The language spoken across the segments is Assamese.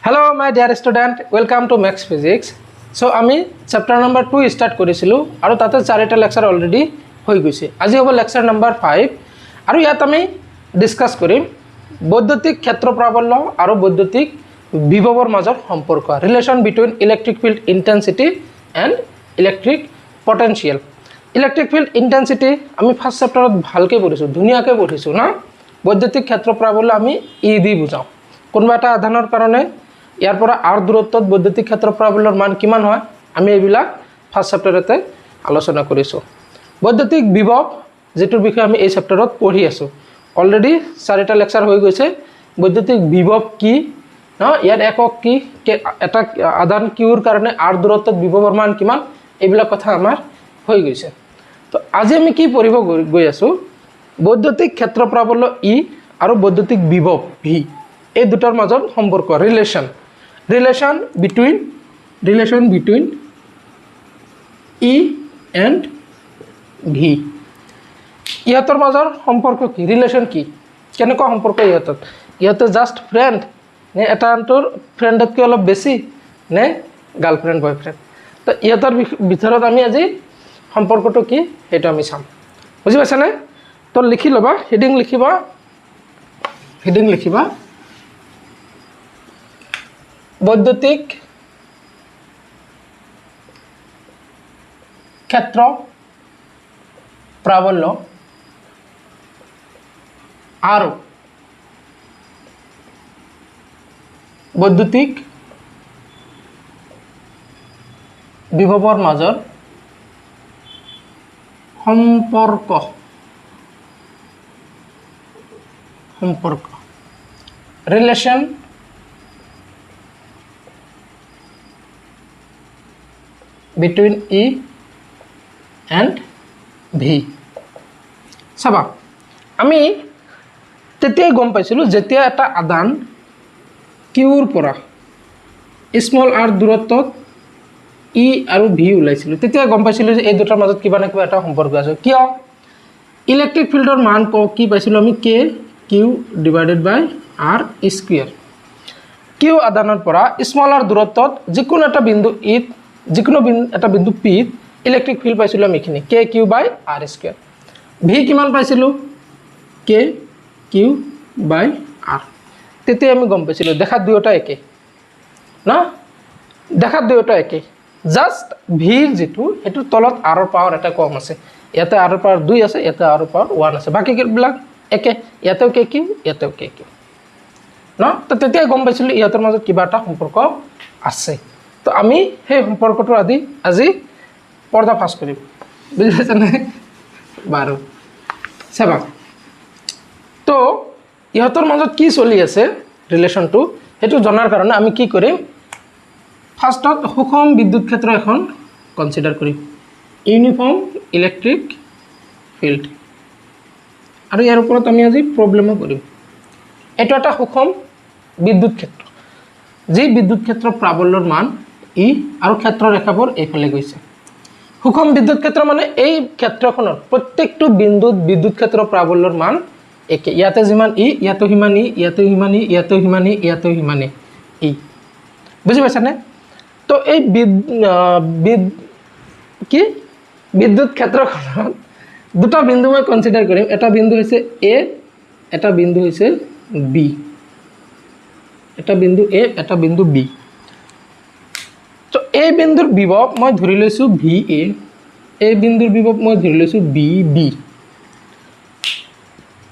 Hello my dear student welcome to maths physics so आमी चैप्टर नम्बर 2 स्टार्ट करिसिलु आरो ताते चारिटा लेक्चर अलरेडी হৈ গৈছে আজি হ'ব লেকচাৰ নম্বৰ 5 আৰু ইয়াত আমি ডিসকাস কৰিম বৈদ্যুতিক ক্ষেত্ৰ প্ৰাবল্য আৰু বৈদ্যুতিক বিভৱৰ মাজৰ সম্পৰ্ক relation between electric field intensity and electric potential electric field intensity আমি ফাৰ্স্ট চেপ্টাৰত ভালকে পঢ়িছো ধুনিয়াকে পঢ়িছো না বৈদ্যুতিক ক্ষেত্ৰ প্ৰাবল্য আমি ই দি বুজাও কোনবা এটা আধানৰ কাৰণে ইয়াৰ পৰা আৰ দূৰত্বত বৈদ্যুতিক ক্ষেত্ৰ প্ৰাবল্যৰ মান কিমান হয় আমি এইবিলাক ফাৰ্স্ট চেপ্টাৰতে আলোচনা কৰিছো বৈদ্যুতিক বিভৱ যেটোৰ বিষয়ে আমি এই চেপ্টাৰত পঢ়ি আছো অলৰেডি 4টা লেকচাৰ হৈ গৈছে বৈদ্যুতিক বিভৱ কি ন ইয়াৰ একক কি এটা আধান কিউৰ কাৰণে আৰ দূৰত্বত বিভৱৰ মান কিমান এইবিলাক কথা আমাৰ হৈ গৈছে তো আজি আমি কি পঢ়িব গৈ আছো বৈদ্যুতিক ক্ষেত্ৰ প্ৰাবল্য ই আৰু বৈদ্যুতিক বিভৱ ভি এই দুটাৰ মাজৰ সম্পৰ্ক relation between E and V ইহতৰ মাজৰ সম্পৰ্ক কি ৰিলেশন কি কেনেকুৱা সম্পৰ্ক ইহতে জাস্ট ফ্ৰেন্ড নে এটা আনটোৰ ফ্ৰেন্ডতকৈ অলপ বেছি নে গাৰ্লফ্ৰেন্ড বয়ফ্ৰেন্ড তো ইহতৰ ভিতৰত আমি আজি সম্পৰ্কটো কি এটা আমি চাম বুজি পাইছানে তো লিখি লবা হেডিং লিখিবা বৈদ্যুতিক ক্ষেত্ৰ প্ৰাবল্য আৰু বৈদ্যুতিক বিভৱৰ মাজৰ সম্পৰ্ক relation between E and V চাবা আমি তেতিয়াই গম পাইছিলো যেতিয়া এটা আধান কিউৰ পৰা স্মল r দূৰত্বত E আৰু V ওলাইছিল তেতিয়া গম পাইছিলো যে এই দুটাৰ মাজত কিবা না কিবা এটা সম্পৰ্ক আছে কিয় ইলেক্ট্ৰিক ফিল্ডৰ মান কি পাইছিলো আমি k q ডিভাইডেড বাই r স্কয়াৰ q আধানৰ পৰা স্মল r দূৰত্বত যিকোনো এটা বিন্দু E যিকোনো এটা বিন্দু P ইলেক্ট্ৰিক ফিল্ড পাইছিলো আমি এখিনি k q বাই r স্কয়াৰ v কিমান পাইছিলো k q বাই r তেতিয়া আমি গম পাইছিলো দেখা দুয়োটা একে না দেখা দুয়োটা একে জাস্ট v যেটো এটো তলত r ৰ পাৱাৰ এটা কম আছে ইয়াতে r ৰ পাৱাৰ 2 আছে ইয়াতে r ৰ পাৱাৰ 1 আছে বাকি বিলাক একে ইয়াতেও k q ইয়াতেও k q না তো তেতিয়া গম পাইছিলো ইহতৰ মাজত কিবা এটা সম্পৰ্ক আছে তো আমি সেই সম্পৰ্কটো আজি পৰ্দা ফাঁস কৰিম বুজি পাইছানে বাৰু চাবা তো ইহতৰ মাজত কি চলি আছে ৰিলেশনটো হেতু জনাৰ কাৰণে আমি কি কৰিম ফাৰ্স্টত সুষম বিদ্যুৎ ক্ষেত্ৰ এখন কনসিডাৰ কৰিম ইউনিফৰ্ম ইলেক্ট্ৰিক ফিল্ড আৰু ইয়াৰ ওপৰত আমি আজি প্ৰবলেমো কৰিম এটো এটা সুষম বিদ্যুৎ ক্ষেত্ৰ যি বিদ্যুৎ ক্ষেত্ৰ প্ৰাবল্যৰ মান ই আৰু ক্ষেত্ৰ ৰেখাবোৰ এইফালে গৈছে সুষম বিদ্যুৎ ক্ষেত্ৰ মানে এই ক্ষেত্ৰখনৰ প্ৰত্যেকটো বিন্দুত বিদ্যুৎ ক্ষেত্ৰ প্ৰাবল্যৰ মান একে ইয়াতে যিমান ই ইয়াতো হিমান ই ইয়াতো হিমান ই ইয়াতো হিমান ই ইয়াতো হিমান ই বুজি পাইছানে তো এই বিদ্যুৎ ক্ষেত্ৰখনত দুটা বিন্দু মই কনসিডাৰ কৰিম এটা বিন্দু হৈছে এ এটা বিন্দু হৈছে বি এটা বিন্দু এ এটা বিন্দু বি তো এই বিন্দুৰ বিভৱ মই ধৰি লৈছো ভি এ এই বিন্দুৰ বিভৱ মই ধৰি লৈছো বি বি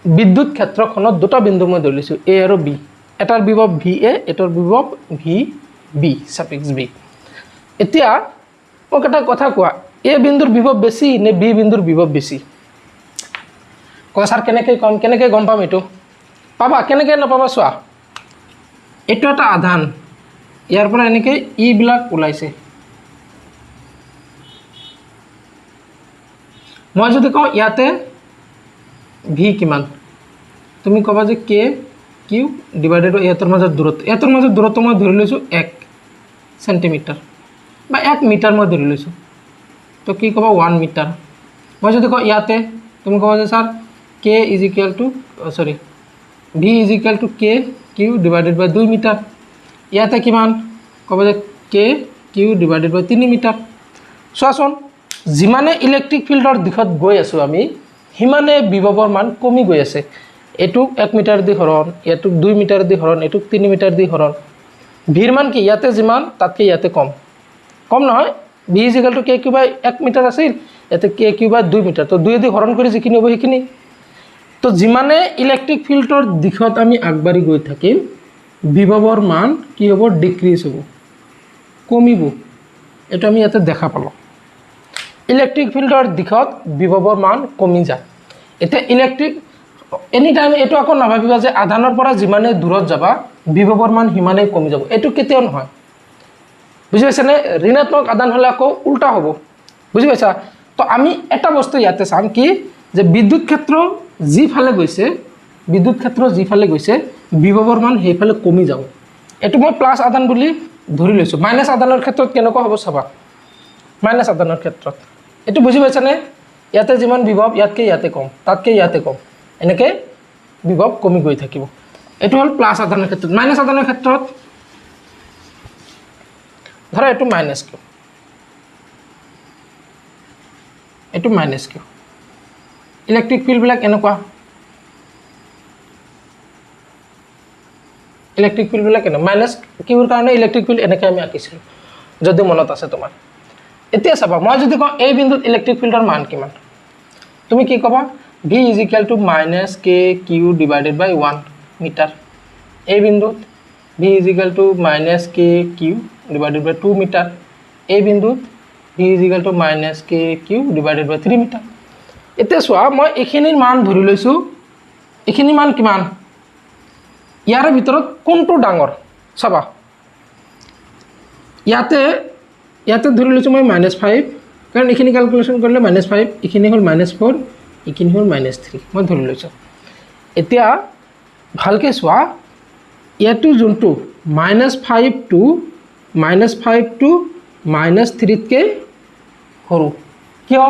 বিদ্যুৎ ক্ষেত্ৰখনত দুটা বিন্দু মই ধৰি লৈছো এ আৰু বি এটাৰ বিভৱ ভি এ এটাৰ বিভৱ ভি বি সাফিক্স বি এতিয়া মোক এটা কথা কোৱা এ বিন্দুৰ বিভৱ বেছি নে বি বিন্দুৰ বিভৱ বেছি কোৱা স্যাৰ কেনেকৈ গম পাম এটো পাবা কেনেকৈ নাপাবা চোৱা এটো এটা আধান ইয়াৰ পৰা এনেকৈ ই বিলাক ওলাইছে মই যদি কওঁ ইয়াতে ভি কিমান তুমি কবা যে k q ডিভাইডেড বাই ইয়াতৰ মাজৰ দূৰত্ব মই ধৰি লৈছো 1 সেন্টিমিটাৰ বা 1 মিটাৰ মই ধৰি লৈছো তো কি কবা 1 মিটাৰ মই যদি কওঁ ইয়াতে তুমি কবা যে sir k v is equal to k q divided by 2 meter ইয়াতে কিমান ক'ব যে কে কিউ ডিভাইডেড বাই 3 মিটাৰ চোৱাচোন যিমানে ইলেক্ট্ৰিক ফিল্ডৰ দিশত গৈ আছোঁ আমি সিমানে বিভৱৰ মান কমি গৈ আছে এটুক 1 মিটাৰ দি হৰণ এটুক 2 মিটাৰ দি হৰণ এটুক 3 মিটাৰ দি হৰণ ভিৰ মান কি ইয়াতে যিমান তাতকৈ ইয়াতে কম নহয় V is equal to K Q by 1 metre আছিল ইয়াতে কে কিউ বাই 2 মিটাৰ তো 2 দি হৰণ কৰি যিখিনি হ'ব সেইখিনি তো যিমানে ইলেক্ট্ৰিক ফিল্ডৰ দিশত আমি আগবাঢ়ি গৈ থাকিম বিভৱৰ মান কি হ'ব ডিক্ৰিজ হ'ব কমিব এটা আমি ইয়াতে দেখা পালোঁ ইলেক্ট্ৰিক ফিল্ডৰ দিশত বিভৱৰ মান কমি যায় এতিয়া ইলেক্ট্ৰিক এনি টাইম এইটো আকৌ নাভাবিবা যে আধানৰ পৰা যিমানে দূৰত যাবা বিভৱৰ মান সিমানেই কমি যাব এইটো কেতিয়াও নহয় বুজি পাইছানে ঋণাত্মক আধান হ'লে আকৌ উল্টা হ'ব বুজি পাইছা তো আমি এটা বস্তু ইয়াতে চাম কি যে বিদ্যুৎ ক্ষেত্ৰ যিফালে গৈছে বিভৱৰ মান সেইফালে কমি যাব এইটো মই প্লাছ আধান বুলি ধৰি লৈছোঁ মাইনাছ আধানৰ ক্ষেত্ৰত কেনেকুৱা হ'ব চাবা মাইনাছ আধানৰ ক্ষেত্ৰত এইটো বুজি পাইছানে ইয়াতে যিমান বিভৱ ইয়াতকৈ ইয়াতে কম তাতকৈ ইয়াতে কম এনেকৈ বিভৱ কমি গৈ থাকিব এইটো হ'ল প্লাছ আধানৰ ক্ষেত্ৰত মাইনাছ আধানৰ ক্ষেত্ৰত ধৰা এইটো মাইনাছ কিউ এইটো মাইনাছ কিউ ইলেক্ট্ৰিক ফিল্ডবিলাক এনেকুৱা ইলেক্ট্ৰিক ফিল্ডবিলাক কেনে মাইনাছ কিউৰ কাৰণে ইলেক্ট্ৰিক ফিল্ড এনেকৈ আমি আঁকিছিলোঁ যদি মনত আছে তোমাৰ এতিয়া চাবা মই যদি কওঁ এই বিন্দুত ইলেক্ট্ৰিক ফিল্ডৰ মান কিমান তুমি কি ক'বা V is equal to minus K Q divided by 1 metre এই বিন্দুত V is equal to minus K Q divided by 2 metre এই বিন্দুত V is equal to minus K Q divided by 3 metre এতিয়া চোৱা মই এইখিনিৰ মান ধৰি লৈছোঁ এইখিনি মান কিমান ইয়াৰ ভিতৰত কোনটো ডাঙৰ চাবা ইয়াতে ধৰি লৈছোঁ মই -5 কাৰণ এইখিনি ক্যালকুলেশ্যন কৰিলে -5 এইখিনি হ'ল -4 এইখিনি হ'ল -3 মই ধৰি লৈছোঁ এতিয়া ভালকৈ চোৱা ইয়াতো যোনটো -5 টু -3তকৈ সৰু কিয়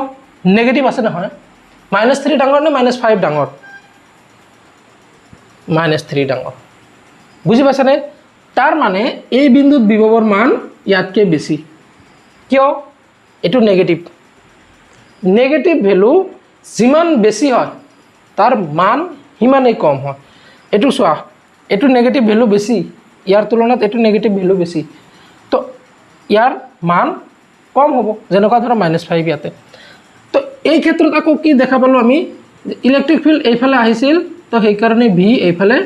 নেগেটিভ আছে নহয় -3 ডাঙৰ নে -5 ডাঙৰ -3 ডাঙৰ বুজি পাইছানে তাৰ মানে এই বিন্দুত বিভৱৰ মান ইয়াতকৈ বেছি কিয় এটো নেগেটিভ ভ্যালু যিমান বেছি হয় তাৰ মান সিমানেই কম হয় এটো চোৱা এটো নেগেটিভ ভ্যালু বেছি ইয়াৰ তুলনাত এটো নেগেটিভ ভ্যালু বেছি তো ইয়াৰ মান কম হ'ব যেনেকুৱা ধৰা -5 ইয়াতে তো এই ক্ষেত্ৰত আকৌ কি দেখা পালোঁ আমি ইলেক্ট্ৰিক ফিল্ড এইফালে আহিছিল তো সেইকাৰণে ভি এইফালে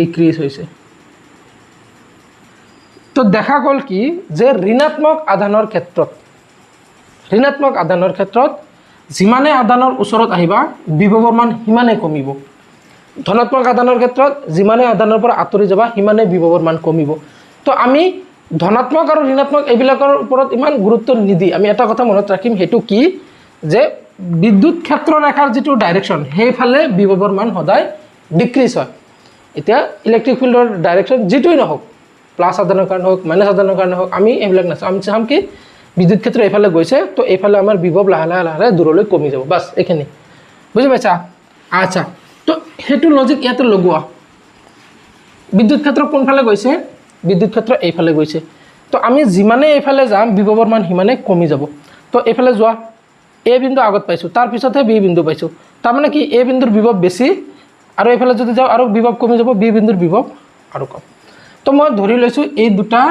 ডিক্ৰিজ হৈছে তো দেখা গ'ল কি যে ঋণাত্মক আধানৰ ক্ষেত্ৰত যিমানে আধানৰ ওচৰত আহিবা বিভৱৰ মান সিমানে কমিব ধনাত্মক আধানৰ ক্ষেত্ৰত যিমানে আধানৰ পৰা আঁতৰি যাবা সিমানে বিভৱৰ মান কমিব তো আমি ধনাত্মক আৰু ঋণাত্মক এইবিলাকৰ ওপৰত ইমান গুৰুত্ব নিদি আমি এটা কথা মনত ৰাখিম হেতু কি যে বিদ্যুৎ ক্ষেত্ৰ ৰেখাৰ যেটো ডাইৰেকশন সেইফালে বিভৱৰ মান সদায় ডিক্ৰিজ হয় এতিয়া ইলেক্ট্ৰিক ফিল্ডৰ ডাইৰেকশন যেটোই নহওক প্লাস আধানৰ কাৰণে হোক মাইনাস আধানৰ কাৰণে হোক আমি এইবিলাক নাচাম আমি চাম কি বিদ্যুৎ ক্ষেত্ৰ এইফালে গৈছে তো এইফালে আমাৰ বিভৱ লাহে লাহে দূৰলৈ কমি যাব বাস এইখিনি বুজি পাইছা আচ্ছা তো হেতু লজিক ইয়াতে লগোৱা বিদ্যুৎ ক্ষেত্ৰ কোনফালে গৈছে বিদ্যুৎ ক্ষেত্ৰ এইফালে গৈছে তো আমি যিমানে এইফালে যাম বিভৱৰ মান সিমানে কমি যাব তো এইফালে যোৱা এ বিন্দু আগত পাইছো তাৰ পিছতহে বি বিন্দু পাইছো তাৰ মানে কি এ বিন্দুৰ বিভৱ বেছি আৰু এইফালে যদি যাও আৰু বিভৱ কমি যাব বি বিন্দুৰ বিভৱ আৰু কম তো মই ধৰি লৈছো এই দুটা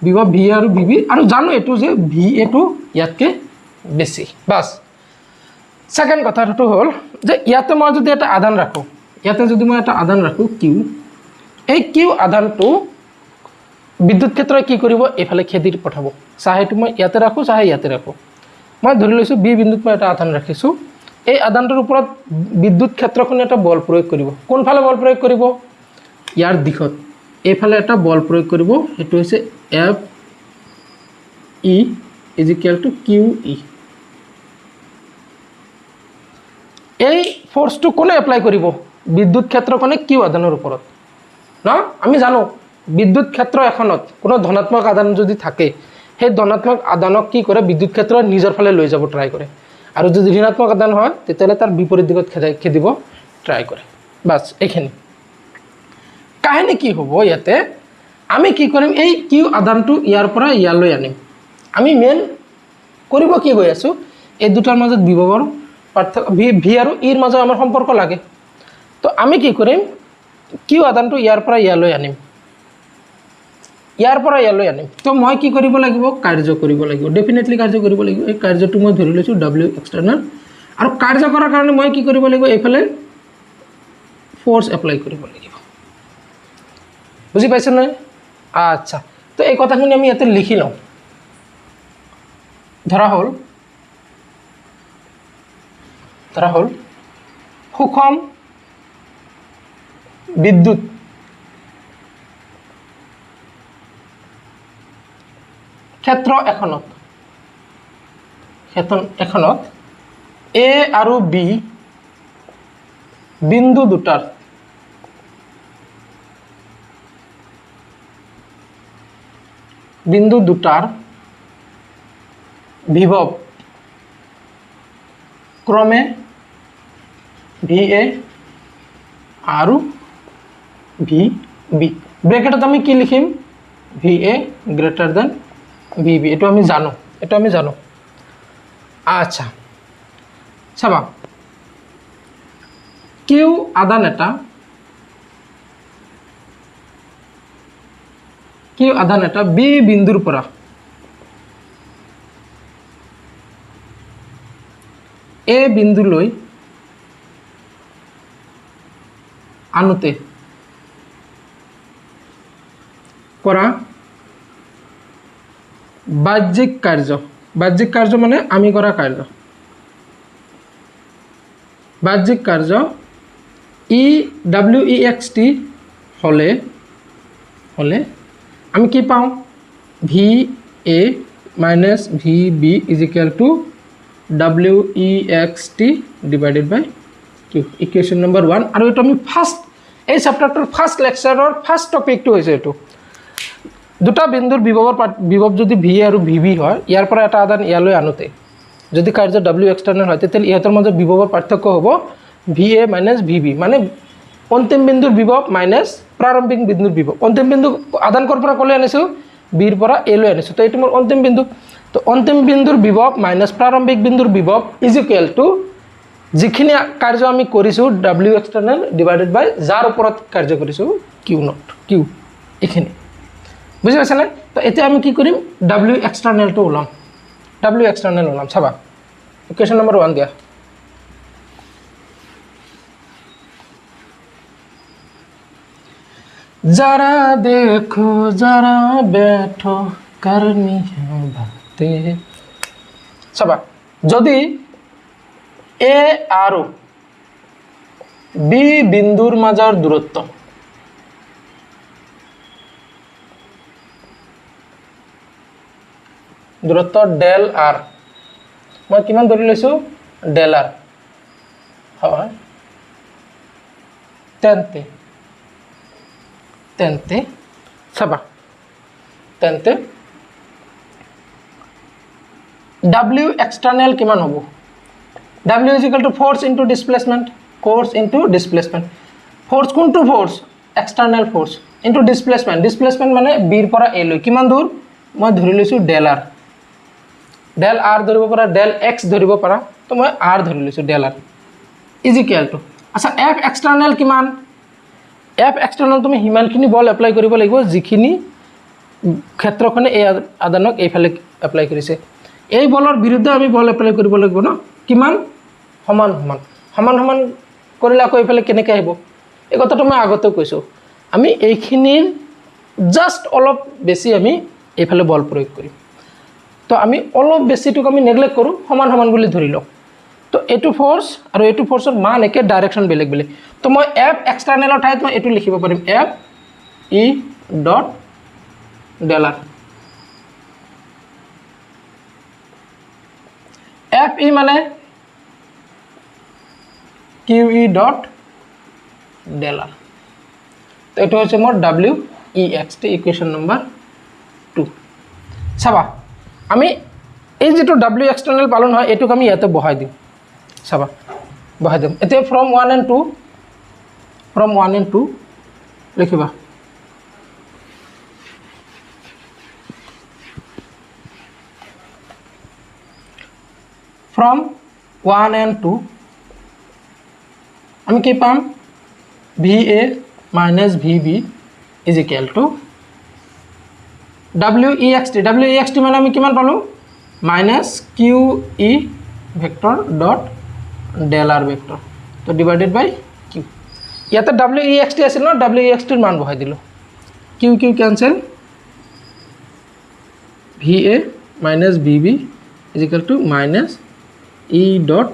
বিভৱ ভি আৰু বিবি আৰু জানো এটো যে ভি এটো ইয়াতকে বেছি বাস সেকেন্ড কথাটো হ'ল যে ইয়াতে মই যদি এটা আধান ৰাখো কিউ এই কিউ আধানটো বিদ্যুৎ ক্ষেত্ৰই কি কৰিব এফালে খেদি পঠাব চাহেটো মই ইয়াতে ৰাখো চাহে ইয়াতে ৰাখো মই ধৰি লৈছো বি বিন্দুত মই এটা আধান ৰাখিছো এই আধানটোৰ ওপৰত বিদ্যুৎ ক্ষেত্ৰখনে এটা বল প্ৰয়োগ কৰিব কোনফালে বল প্ৰয়োগ কৰিব ইয়াৰ দিশত এইফালে এটা বল প্ৰয়োগ কৰিব এটো হৈছে F E is equal to Q E এই ফোৰ্সটো কোনে এপ্লাই কৰিব বিদ্যুৎ ক্ষেত্ৰখনে কিউ আধানৰ ওপৰত না আমি জানো বিদ্যুৎ ক্ষেত্ৰ এখনত কোনো ধনাত্মক আধান যদি থাকে সেই ধনাত্মক আধানক কি কৰে বিদ্যুৎ ক্ষেত্ৰ নিজৰ ফালে লৈ যাব ট্ৰাই কৰে আৰু যদি ঋণাত্মক আধান হয় তেতিয়ালে তাৰ বিপৰীত দিশত খেদিব ট্ৰাই কৰে বাস এইখিনি কাহিনী কি হ'ব ইয়াতে আমি কি কৰিম এই কিউ আদানটো ইয়াৰ পৰা ইয়ালৈ আনিম আমি মেইন কৰিব কি গৈ আছো এই দুটাৰ মাজত বিভৱৰ পাৰ্থক্য ভি আৰু ইৰ মাজত আমাৰ সম্পৰ্ক লাগে তো আমি কি কৰিম কিউ আদানটো ইয়াৰ পৰা ইয়ালৈ আনিম তো মই কি কৰিব লাগিব কাৰ্য কৰিব লাগিব ডেফিনেটলি কাৰ্য কৰিব লাগিব এই কাৰ্যটো মই ধৰি লৈছো w এক্সটাৰ্নাল আৰু কাৰ্য কৰাৰ কাৰণে মই কি কৰিব লাগিব এইফালে ফোৰ্স এপ্লাই কৰিব লাগিব বুজি পাইছ না আচ্ছা তো এই কথাখিনি আমি ইয়াতে লিখি লওঁ ধৰা হল সুষম বিদ্যুৎ ক্ষেত্ৰ এখনত এ আৰু বি বিন্দু দুটাৰ বিভৱ ক্ৰমে VA আৰু VB ব্ৰেকেটত আমি কি লিখিম VA গ্ৰেটাৰ দেন VB এটো আমি জানো আচ্ছা চাবা কিউ আদান এটা বি বিন্দুৰ পৰা এ বিন্দুলৈ আনোতে কৰা বাহ্যিক কাৰ্য মানে আমি কৰা কাৰ্য বাহ্যিক কাৰ্য WEXT হলে আমি কি পাওঁ VA minus VB is equal to WEXT divided by Q equation number 1 আৰু এটা আমি ফাৰ্স্ট এই চ্যাপ্টাৰটোৰ ফাৰ্স্ট লেকচাৰৰ ফাৰ্স্ট টপিকটো হৈছে এটো দুটা বিন্দুৰ বিভৱ যদি VA আৰু VB হয় ইয়াৰ পৰা এটা আদান ইয়ালৈ আনোতে যদি কাৰ্য W এক্সটাৰ্নাল হয় তেতিয়াহ'লে ইহঁতৰ মাজত বিভৱৰ পাৰ্থক্য হ'ব VA minus VB মানে অন্তিম বিন্দুৰ বিভৱ মাইনাস প্ৰাৰম্ভিক বিন্দুৰ বিভৱ অন্তিম বিন্দু আদান কৰ পৰা কলে আনিছো বিৰ পৰা এ লৈ আনিছো তো এটো মোৰ অন্তিম বিন্দু তো অন্তিম বিন্দুৰ বিভৱ মাইনাস প্ৰাৰম্ভিক বিন্দুৰ বিভৱ ইজ ইকুৱেল টু যিখিনি কাৰ্য আমি কৰিছো W এক্সটাৰ্নাল ডিভাইডেড বাই যাৰ ওপৰত কাৰ্য কৰিছো Q নট Q এখিনি বুজি পাইছা না তো এতিয়া আমি কি কৰিম W এক্সটাৰ্নালটো ওলাম চাবা ইকুৱেশ্যন নম্বৰ 1 দিয়া जरा देखो जरा बैठो करनी है बातें सबा যদি এ আৰু বি বিন্দুৰ মাজৰ দূৰত্ব ডেল আৰ মই কিমান ধৰি লৈছো ডেল আৰ হয় তেন্তে W external কিমান হ'ব W is equal to force into displacement force কোনটো force external force into displacement মানে b ৰ পৰা a লৈ কিমান দূৰ মই ধৰি লৈছো ডেল r ধৰিব পৰা ডেল x ধৰিব পৰা তো মই r ধৰি লৈছো Dell r is equal to আচ্ছা F external কিমান F external তুমি হিমানখিনি বল এপ্লাই কৰিব লাগিব যিখিনি ক্ষেত্ৰখনে এই আদানক এইফালে এপ্লাই কৰিছে এই বলৰ বিৰুদ্ধে আমি বল এপ্লাই কৰিব লাগিব ন কিমান সমান কৰিলে আকৌ এইফালে কেনেকৈ আহিব এই কথাটো মই আগতে কৈছো আমি এইখিনিৰ জাস্ট অলপ বেছি আমি এইফালে বল প্ৰয়োগ কৰিম তো আমি অলপ বেছিটোক আমি নেগলেক্ট কৰো সমান বুলি ধৰি লওঁ তো এটো ফোৰ্স আৰু এটো ফোৰ্সৰ মান একে ডাইৰেকশন বেলেগ তো মই F এক্সটাৰ্নালৰ ঠাইত মই এটো লিখিব পাৰিম F E dot del R F E মানে Q E dot del R তো এটো হৈছে মোৰ W E X T equation number 2 চাবা আমি এই যেটো W এক্সটাৰ্নাল পালন হয় এটোক আমি ইয়াতে বহাই দিম চাবা বহাই দিম এতিয়া from 1 and 2 লিখিবা from 1 and 2 আমি কি পাম VA minus VB is equal to WEXT মানে আমি কিমান পালো minus QE vector dot del R vector তো divided by Q ইয়াতে WEXT আছিল ন WEXT এর মান বহাই দিলো QQ cancel VA minus VB is equal to minus E dot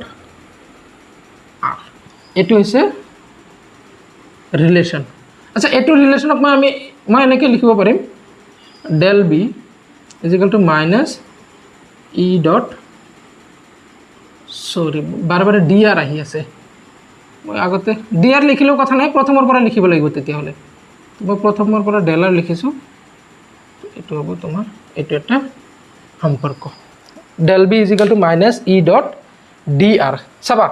R এটো হৈছে রিলেশন আচ্ছা এটো রিলেশনক মই এনেকে লিখিব পাৰিম del B is equal to minus E dot সৰি বাৰবাৰ dr আহি আছে মই আগতে dr লিখিলেও কথা নাই প্ৰথমৰ পৰা লিখিব লাগিব তেতিয়া হলে মই প্ৰথমৰ পৰা del r লিখিছো এটো হ'ব তোমাৰ এটো এটা সম্পৰ্ক del B is equal to minus E dot dr চাবা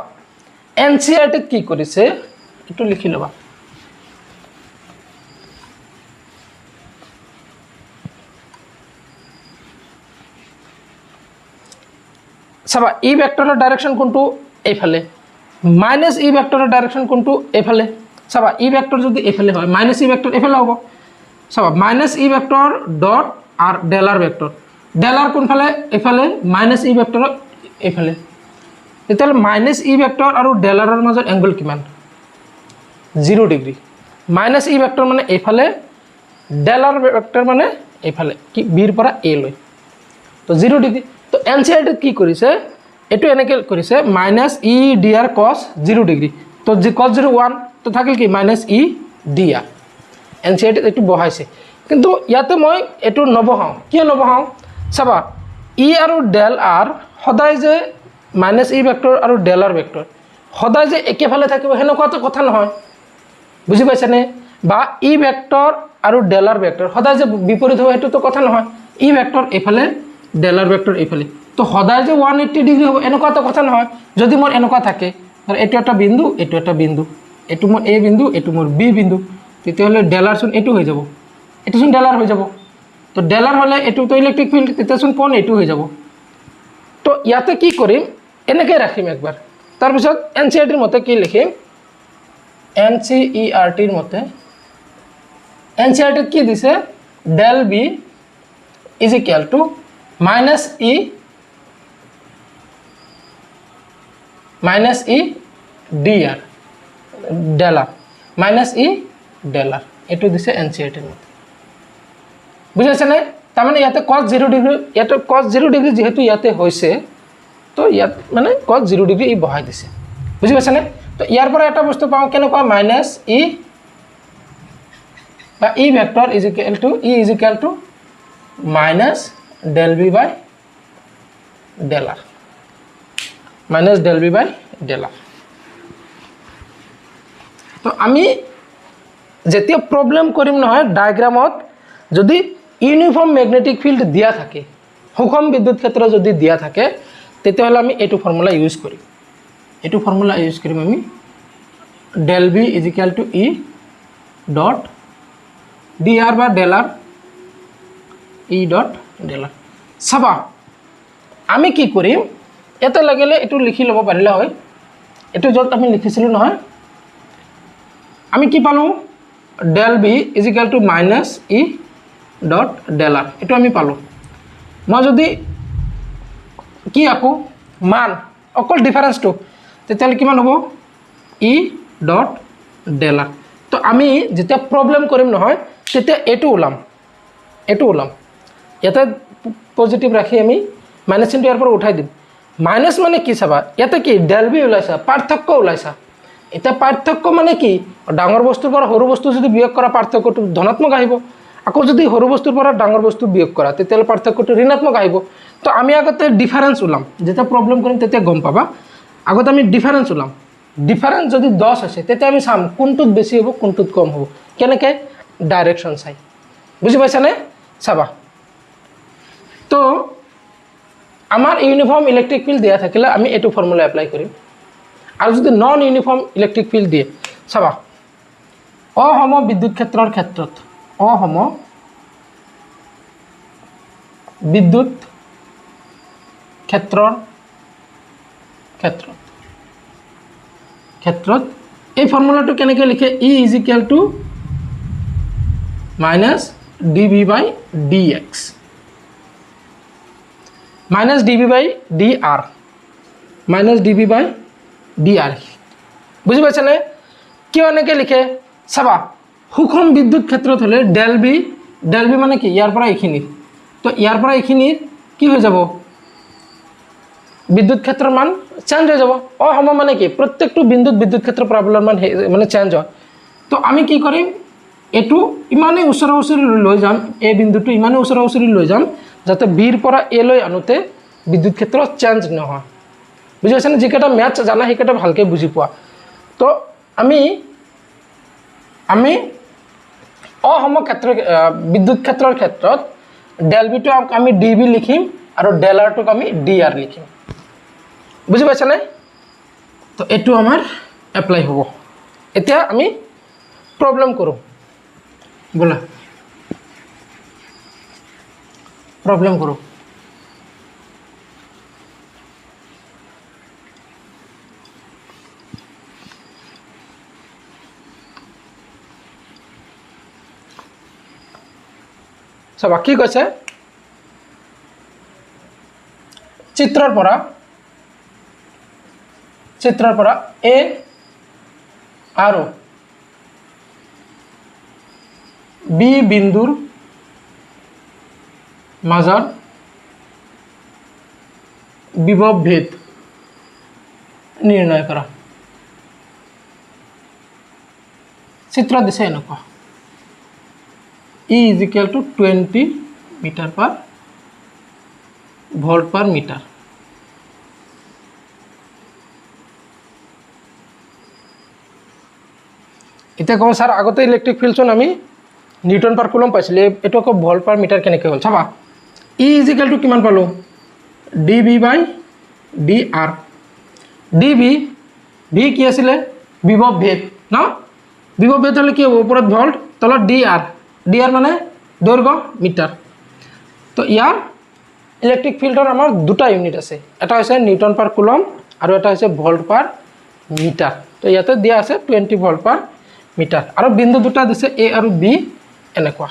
NCERT কি কৰিছে এটো লিখি লবা চাবা ই ভেক্টৰৰ ডাইৰেকশন কোনটো এইফালে মাইনাস ই ভেক্টৰৰ ডাইৰেকশন কোনটো এইফালে চাবা ই ভেক্টৰ যদি এইফালে হয় মাইনাস ই ভেক্টৰ এইফালে হ'ব চাবা minus E vector dot R del R vector del R কোনফালে এইফালে মাইনাস ই ভেক্টৰ এইফালে তেতিয়াহ'লে মাইনাস ই ভেক্টৰ আৰু ডেল আৰৰ মাজৰ এংগল কিমান 0 ডিগ্ৰী মাইনাস ই ভেক্টৰ মানে এইফালে ডেল আৰ ভেক্টৰ মানে এইফালে কি বিৰ পৰা এ লৈ তো 0 ডিগ্ৰী তো NCERT কি কৰিছে এটো এনেকে কৰিছে minus E dr cos 0 degree তো cos 0 1 তো থাকিল কি মাইনাস ই dr NCERT এটো বহাইছে কিন্তু ইয়াতে মই এটো নবহাও কিয় নবহাও চাবা ই আৰু ডেল আৰ সদায় যে মাইনাস ই ভেক্টৰ আৰু ডেল আৰ ভেক্টৰ সদায় যে একেফালে থাকিব হেনকুৱাটো কথা নহয় বুজি পাইছানে বা ই ভেক্টৰ আৰু ডেল আৰ ভেক্টৰ সদায় যে বিপৰীত হয় হেতুটো কথা নহয় ই ভেক্টৰ এইফালে ডেল আৰ ভেক্টৰ এইফালে তো সদায় যে 180 ডিগ্ৰী হ'ব এনেকুৱাটো কথা নহয় যদি মোৰ এনেকুৱা থাকে আৰু এটো এটা বিন্দু এটো মোৰ এ বিন্দু এটো মোৰ বি বিন্দু তেতিয়াহ'লে ডেল আর চোন এটো হৈ যাব এটো চোন ডেল আর হৈ যাব তো ডেল আর হলে এটো তো ইলেক্ট্রিক ফিল্ড তেতিয়া চোন কোন এটো হৈ যাব তো ইয়াতে কি কৰিম এনেকৈ ৰাখিম একবাৰ তাৰ পিছত NCERT মতে কি লিখিম NCERT মতে NCERT কি দিছে del B is equal to minus E dr del r minus E del r এটো দিছে NCERT মতে বুঝাইছে না তার মানে ইয়াতে cos 0 ডিগ্রি ইয়াতে cos 0 ডিগ্রি যেহেতু ইয়াতে হইছে তো ইয়াত মানে cos 0 ডিগ্রি ই বহাই দিছে বুঝি পাইছে না তো ইয়াৰ পৰা এটা বস্তু পাও কেনেকুৱা মাইনাস ই বা E vector is equal to minus del b by del r মাইনাস del b by del r তো আমি যেতিয়া প্রবলেম কৰিম নহয় ডায়াগ্রামত যদি ইউনিফর্ম ম্যাগনেটিক ফিল্ড দিয়া থাকে সুষম বিদ্যুৎ ক্ষেত্র যদি দিয়া থাকে তেতিয়াহলে আমি এটো ফর্মুলা ইউজ কৰিম আমি del b is equal to E dot dr বা del r E dot del r চাবা আমি কি কৰিম এটা লাগিলে এটো লিখি লব পাৰিলা হয় এটো যত আমি লিখিছিলো নহয় আমি কি পালো del b is equal to minus E dot del r এটো আমি পালো মই যদি কি আকো মান অকল ডিফারেন্সটো তেতিয়ালে কিমান হ'ব E dot del r তো আমি যেতিয়া প্রবলেম কৰিম নহয় তেতিয়া এটো ওলাম ইয়াতে পজিটিভ ৰাখি আমি মাইনাস চিহ্ন ইয়াৰ পৰা উঠাই দিম মাইনাস মানে কি চাবা ইয়াতে কি del b ওলাইছা পাৰ্থক্য ওলাইছা এটা পাৰ্থক্য মানে কি ডাঙৰ বস্তুৰ পৰা সৰু বস্তু যদি বিয়োগ কৰা পাৰ্থক্যটো ধনাত্মক আহিব আকৌ যদি সৰু বস্তুৰ পৰা ডাঙৰ বস্তু বিয়োগ কৰা তেতিয়ালে পাৰ্থক্যটো ঋণাত্মক আহিব তো আমি আগতে ডিফাৰেন্স ওলাম যেতিয়া প্ৰবলেম কৰিম তেতিয়া গম পাবা আগতে আমি ডিফারেন্স ওলাম ডিফারেন্স যদি 10 আছে তেতিয়া আমি চাম কোনটোত বেছি হ'ব কোনটোত কম হ'ব কেনেকৈ ডাইরেকশন চাই বুজি পাইছা নে চাবা তো আমার ইউনিফর্ম ইলেকট্রিক ফিল্ড দিয়া থাকিলে আমি এটো ফর্মুলা এপ্লাই কৰিম আৰু যদি নন ইউনিফৰ্ম ইলেকট্ৰিক ফিল্ড দিয়ে চাবা অসম বিদ্যুৎ ক্ষেত্ৰৰ ক্ষেত্ৰত অসম বিদ্যুৎ ক্ষেত্ৰৰ ক্ষেত্ৰত এই ফৰ্মুলাটো কেনেকৈ লিখে E is equal to minus dv by dx minus dv by dr minus dv by dr বুজি পাইছেনে কিয় এনেকৈ লিখে চাবা সুষম বিদ্যুৎ ক্ষেত্ৰত হলে ডেল বি মানে কি ইয়াৰ পৰা এইখিনি তো ইয়াৰ পৰা এইখিনি কি হৈ যাব বিদ্যুৎ ক্ষেত্ৰৰ মান চেঞ্জ হৈ যাব অসম মানে কি প্ৰত্যেকটো বিন্দুত বিদ্যুৎ ক্ষেত্ৰৰ প্ৰবলৰ মান মানে চেঞ্জ হয় তো আমি কি কৰিম এটু ইমানে ওচৰা ওচৰি লৈ যাম এই বিন্দুটো ইমানে ওচৰা ওচৰি লৈ যাম যাতে বিৰ পৰা এ লৈ আনোতে বিদ্যুৎ ক্ষেত্ৰ চেঞ্জ নহয় বুজি পাইছেনে যিকেইটা ম্যাথ জানা সেইকেইটা ভালকৈ বুজি পোৱা তো আমি অসম ক্ষেত্ৰ বিদ্যুৎ ক্ষেত্ৰৰ ক্ষেত্ৰত ডেল বিটো আমি ডিবি লিখিম আৰু ডেল আৰটোক আমি ডিআৰ লিখিম বুজি পাইছানে তো এটু আমাৰ এপ্লাই হ'ব এতিয়া আমি প্ৰবলেম কৰো बोला प्रॉब्लम करो सब কি কৈছে চিত্ৰৰ পৰা এ আৰু বি বিন্দুৰ মাজৰ বিভৱ ভেদ নিৰ্ণয় কৰা চিত্ৰ দিছে এনেকুৱা E is equal to 20 meter per volt per meter এতিয়া কম স্যার আগতে ইলেক্ট্রিক ফিল্ড চোন আমি নিউটন পার কুলম পাইছিলে এটো কো ভোল্ট পার মিটার কেনেকে হল চাবা E is equal to কিমান পালো dv by dr dv v কি আছিল বিভব ভেদ না বিভব ভেদ হলে কি উপৰত ভোল্ট তলত dr মানে দৈৰ্ঘ্য মিটাৰ তো ইয়াৰ ইলেক্ট্ৰিক ফিল্ডৰ আমাৰ দুটা ইউনিট আছে এটা হৈছে নিউটন পাৰ কুলম আৰু এটা হৈছে ভোল্ট পাৰ মিটাৰ তো ইয়াতে দিয়া আছে 20 ভোল্ট পাৰ মিটাৰ আৰু বিন্দু দুটা দিছে a আৰু b এনেকুৱা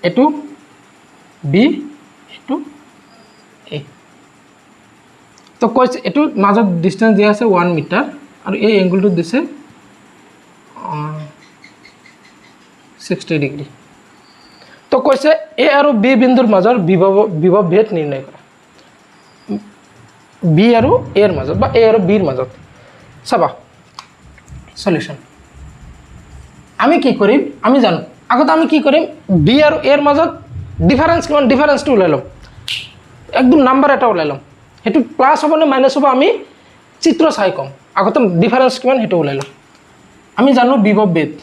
এটু b এটু a তো কৈছে এটু মাজত ডিসটেন্স দিয়া আছে 1 মিটাৰ আৰু এই এংগলটো দিছে 60 ডিগ্ৰী তো কৈছে a আৰু b বিন্দুৰ মাজৰ বিভৱ ভেদ নিৰ্ণয় কৰা b আৰু a এৰ মাজত বা a আৰু b এৰ মাজত চাবা সলিউশন আমি কি কৰিম আমি জানো আগতে আমি কি কৰিম b আৰু a এৰ মাজত ডিফারেন্স কিমান ডিফারেন্সটো উলাই লম একদম নাম্বার এটা উলাই লম হেতু প্লাস হ'ব নে মাইনাস হ'ব আমি চিত্র চাই কম আগতে ডিফারেন্স কিমান হেতু উলাই লম আমি জানো বিভৱ ভেদ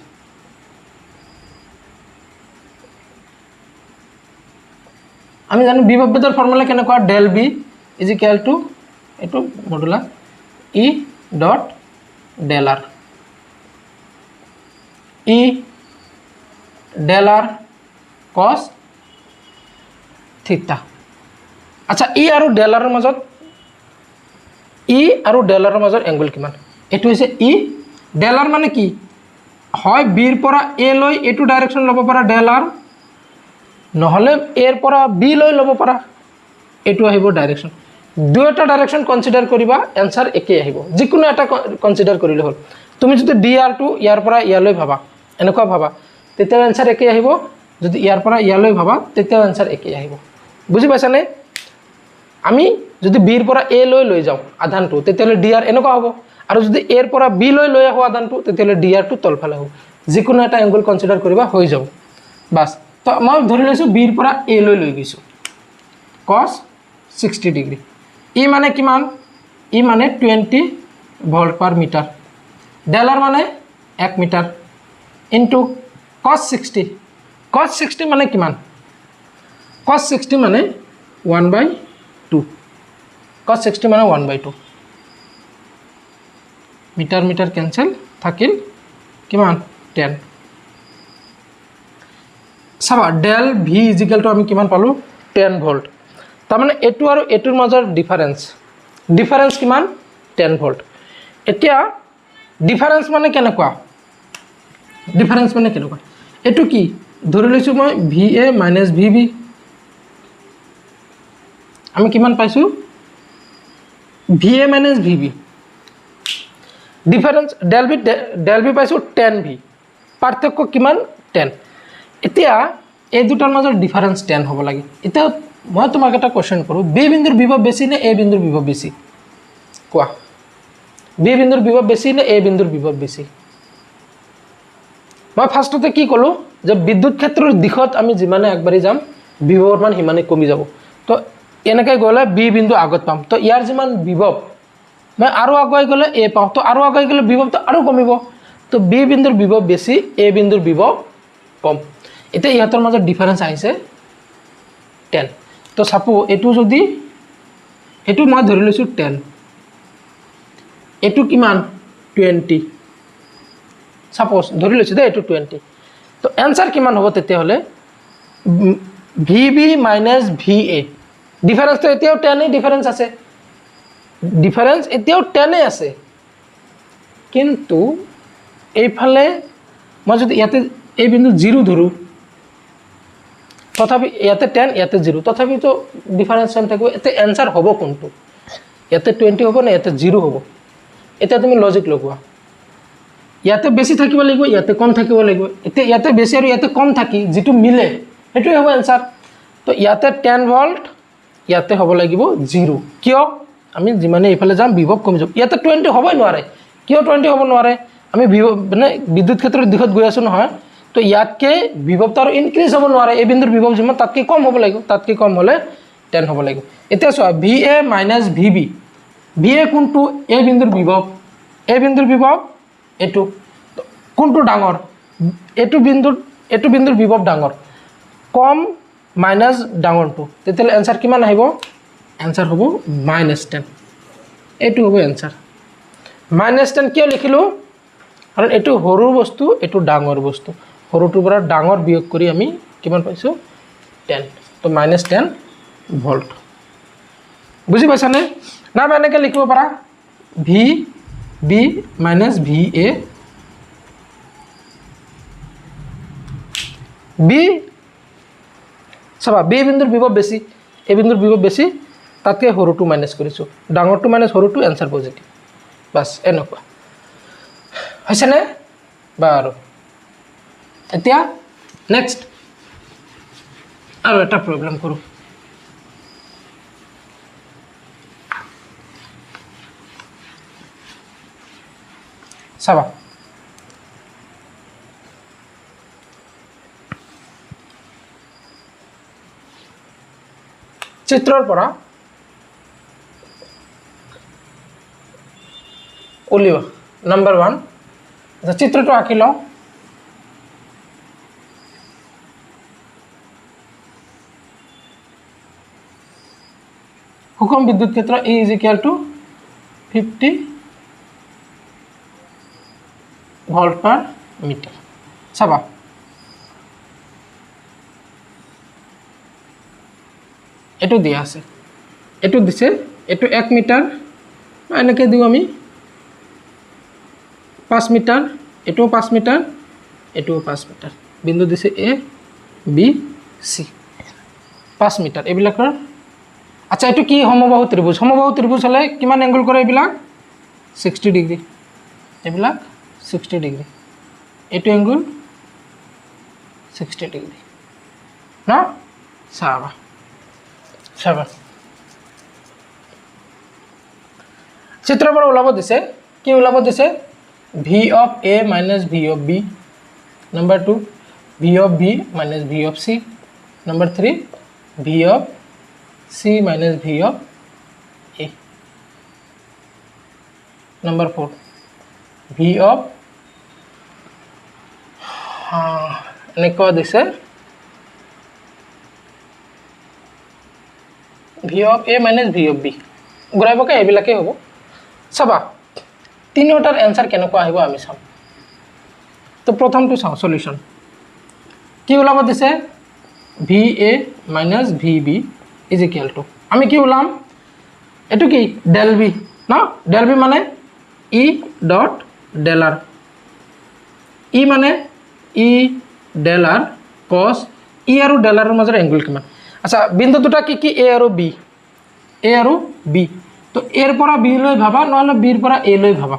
আমি জানো বিভৱ ভেদৰ ফৰ্মুলা কেনেকুৱা del B is equal to এটো modulus E dot del R E del R cos theta আচ্ছা ই আৰু ডেল আৰৰ মাজত এংগল কিমান এটো হৈছে ই ডেল আৰ মানে কি হয় বিৰ পৰা এ লৈ এটো ডাইৰেকশন লব পৰা ডেল আৰ নহলে এৰ পৰা বি লৈ লব পৰা এটো আহিব ডাইৰেকশন দুটা ডাইৰেকশন কনসিডাৰ কৰিবা आंसर একে আহিব যিকোনো এটা কনসিডাৰ কৰিলে হল তুমি যদি dr টু ইয়াৰ পৰা ইয়ালৈ ভাবা এনেকুৱা ভাবা তেতিয়া आंसर একে আহিব যদি ইয়াৰ পৰা ইয়ালৈ ভাবা তেতিয়া आंसर একে আহিব বুজি পাইছানে আমি যদি b ৰ পৰা a লৈ যাও আধানটো তেতিয়া dr এনেকুৱা হ'ব আৰু যদি a ৰ পৰা b লৈ আহো আধানটো তেতিয়া dr টু তলফালে হ'ব যিকোনো এটা এংগল কনসিডার কৰিবা হৈ যাব বাস তো মই ধৰি লৈছো b ৰ পৰা a লৈ গৈছো cos 60 ডিগ্ৰী ই মানে কিমান ই মানে 20 ভোল্ট পাৰ মিটাৰ ডেল আৰ মানে 1 মিটার ইনটু cos 60 মানে কিমান cos 60 মানে 1/2 cos 60 মানে 1/2 মিটার মিটার ক্যান্সেল থাকিল কিমান 10 চাবা del V is equal to আমি কিমান পালো 10 ভোল্ট তাৰমানে এইটো আৰু এইটোৰ মাজৰ ডিফাৰেন্স কিমান 10 ভোল্ট এতিয়া ডিফাৰেন্স মানে কেনেকুৱা এইটো কি ধৰি লৈছো মই VA minus VB আমি কিমান পাইছো VA minus VB difference del V পাইছো 10V পাৰ্থক্য কিমান 10 এতিয়া এই দুটাৰ মাজৰ ডিফাৰেন্স 10 হ'ব লাগে এতিয়া মই তোমাক এটা কোৱেশ্চন কৰো B বিন্দুৰ বিভৱ বেছি নে A বিন্দুৰ বিভৱ বেছি কোৱা B বিন্দুৰ বিভৱ বেছি নে A বিন্দুৰ বিভৱ বেছি মই ফাৰ্ষ্টতে কি কলো যে বিদ্যুৎ ক্ষেত্ৰৰ দিশত আমি যিমানে আগবাঢ়ি যাম বিভৱৰ মান হিমানে কমি যাব তো এনেকৈ গ'লে B বিন্দু আগত পাম তো ইয়াৰ যিমান বিভৱ মই আৰু আগুৱাই গ'লে A পাওঁ তো আৰু আগুৱাই গ'লে বিভৱটো আৰু কমিব তো B বিন্দুৰ বিভৱ বেছি A বিন্দুৰ বিভৱ কম এতিয়া ইহঁতৰ মাজত ডিফাৰেন্স আহিছে 10 তো সাপো এটু যদি এটু মই ধৰি লৈছো 10 এটু কিমান 20 সাপোজ ধৰি লৈছো দে এটু 20 তো आंसर কিমান হ'ব তেতে হলে VB minus VA ডিফাৰেন্স তো এতিয়াও 10 ডিফাৰেন্স আছে ডিফাৰেন্স এতিয়াও 10 আছে কিন্তু এইফালে মই যদি ইয়াতে এই বিন্দু 0 ধৰু তথাপি ইয়াতে 10 ইয়াতে 0 তথাপি তো ডিফারেন্স সেম থাকিব এতে आंसर হ'ব কোনটো ইয়াতে 20 হ'ব না ইয়াতে 0 হ'ব এটা তুমি লজিক লগোৱা ইয়াতে বেছি থাকিব লাগিব ইয়াতে কম থাকিব লাগিব এতে ইয়াতে বেছি আৰু ইয়াতে কম থাকি যেটো মিলে হেটোই হ'ব आंसर তো ইয়াতে 10 ভোল্ট ইয়াতে হ'ব লাগিব 0 কিয় আমি যিমানে ইফালে যাম বিভৱ কমি যাব ইয়াতে 20 হ'বই নোৱাৰে কিয় 20 হ'ব নোৱাৰে আমি মানে বিদ্যুৎ ক্ষেত্ৰৰ দিশত গৈ আছো নহয় তো ইয়াতকে বিভৱটো আৰু ইনক্ৰিজ হ'ব নোৱাৰে এই বিন্দুৰ বিভৱ যিমান তাতকে কম হ'ব লাগিব তাতকে কম হলে 10 হ'ব লাগিব এতিয়া চোৱা VA minus VB VA কোনটো এই বিন্দুৰ বিভৱ এটো কোনটো ডাঙৰ এটো বিন্দুৰ বিভৱ ডাঙৰ কম মাইনাস ডাঙৰটো তেতিয়ালে आंसर কিমান আহিব आंसर হ'ব -10 এটো হ'ব आंसर -10 কিয় লিখিলো কাৰণ এটো সৰু বস্তু এটো ডাঙৰ বস্তু সৰুটোৰ পৰা ডাঙৰ বিয়োগ কৰি আমি কিমান পাইছো 10 তো -10 ভোল্ট বুজি পাইছানে না এনেকৈ লিখিব পাৰা VB minus VA B সবা B বিন্দুৰ বিভৱ বেছি A বিন্দুৰ বিভৱ বেছি তাতকে সৰুটো মাইনাস কৰিছো ডাঙৰটো মাইনাস সৰুটো आंसर পজিটিভ বাস এনেকুৱা হৈছেনে বাৰু এতিয়া নেক্সট আৰু এটা প্ৰবলেম কৰো চাবা চিত্ৰৰ পৰা উলিওৱা নাম্বাৰ 1 আচ্ছা চিত্ৰটো আঁকি লও হুকুম বিদ্যুৎ ক্ষেত্ৰ E = 50 ভোল্ট পার মিটার চাবা এটো দিয়া আছে এটো দিছে এটো 1 মিটার এনেকে দিও আমি 5 মিটার এটো 5 মিটার এটো 5 মিটার বিন্দু দিছে A B C 5 মিটার এবিলাকৰ আচ্ছা এটো কি সমবাহু ত্ৰিভুজ হলে কিমান এংগল কৰে এবিলাক 60 ডিগ্ৰী এবিলাক 60 ডিগ্ৰী এটো এংগল 60 ডিগ্ৰী না চাবা চিত্ৰৰ পৰা ওলাব দিছে কি ওলাব দিছে V of A minus V of B number 2 V of B minus V of C number 3 V of C minus V of A number 4 V of এনেকুৱা দিছে V of A minus V of B ঘূৰাইবকে এবিলাকে হ'ব চাবা তিনিটাৰ आंसर কেনেকুৱা আহিব আমি চাম তো প্ৰথমটো চাও সলিউশন কি ওলাব দিছে VA minus VB is equal to আমি কি ওলাম এটো কি ডেল বি না ডেল বি মানে ই ডট ডেল আৰ ই মানে ই ডেল আৰ cos ই আৰু ডেল আৰৰ মাজৰ এংগল কিমান আচ্ছা বিন্দু দুটা কি কি এ আৰু বি তো এৰ পৰা বি লৈ ভাবা নহলে বিৰ পৰা এ লৈ ভাবা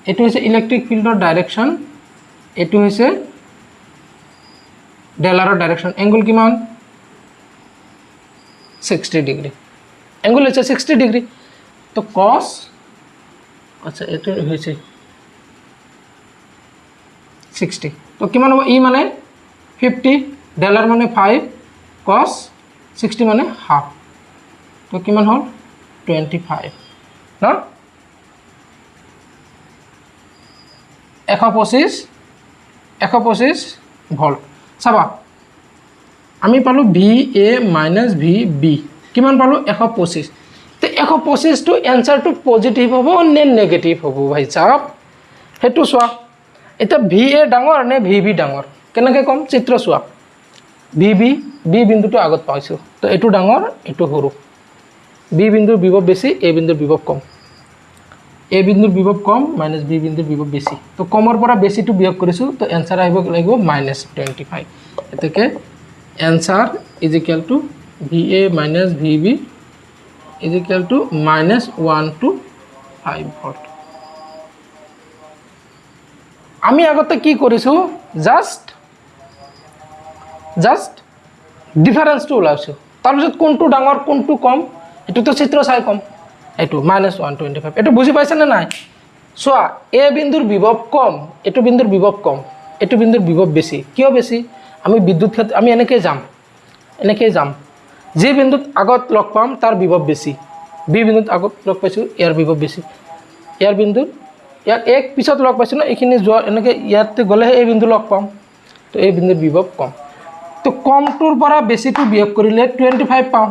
এটো হৈছে ইলেক্ট্ৰিক ফিল্ডৰ ডাইৰেকশন এটো হৈছে ডেল আৰৰ ডাইৰেকশন এংগল কিমান 60 ডিগ্ৰী एंगल है 60 डिग्री तो cos अच्छा ये तो है 60 तो किमान हो ई माने 50 डॉलर माने 5 cos 60 माने हाफ तो किमान हो 25 ना 125 ভোল্ট চাবা আমি পালো VA মাইনাস VB কিমান পালো 125 তে 125 টু आंसर টু পজিটিভ হ'ব নে নেগেটিভ হ'ব ভাই সাহেব হেতু সোয়া এটা VA ডাঙৰ নে VB ডাঙৰ কেনেকৈ কম চিত্ৰ সোয়া VB বি বিন্দুটো আগত পাইছো তো এটো ডাঙৰ এটো সৰু বি বিন্দুৰ বিভৱ বেছি এ বিন্দুৰ বিভৱ কম এ বিন্দুৰ বিভৱ কম মাইনাস বি বিন্দুৰ বিভৱ বেছি তো কমৰ পৰা বেছিটো বিয়োগ কৰিছো তো आंसर আহিব লাগিব -25 এতেকে answer is equal two VA minus VB is equal to -1 to 5 volt আমি আগতে কি কৰিছো জাস্ট ডিফাৰেন্স টু ওলাইছো তাৰ পিছত কোনটো ডাঙৰ কোনটো কম এটো তো চিত্ৰ চাই কম এটো -125 এটো বুজি পাইছে না নাই সোয়া এ বিন্দুৰ বিভৱ কম এটো বিন্দুৰ বিভৱ কম এটো বিন্দুৰ বিভৱ বেছি কিয় বেছি আমি বিদ্যুৎ ক্ষেত্ৰ আমি এনেকৈ যাম যে বিন্দুত আগত লগ পাম তাৰ বিভৱ বেছি বি বিন্দুত আগত লগ পাইছো ইয়াৰ বিভৱ বেছি ইয়াৰ বিন্দুত ইয়াক এক পিছত লগ পাইছো না এখিনি যোৱা এনেকৈ ইয়াতে গলে এই বিন্দু লগ পাম তো এই বিন্দুৰ বিভৱ কম তো কমটোৰ পৰা বেছিটো বিয়োগ কৰিলে 25 পাম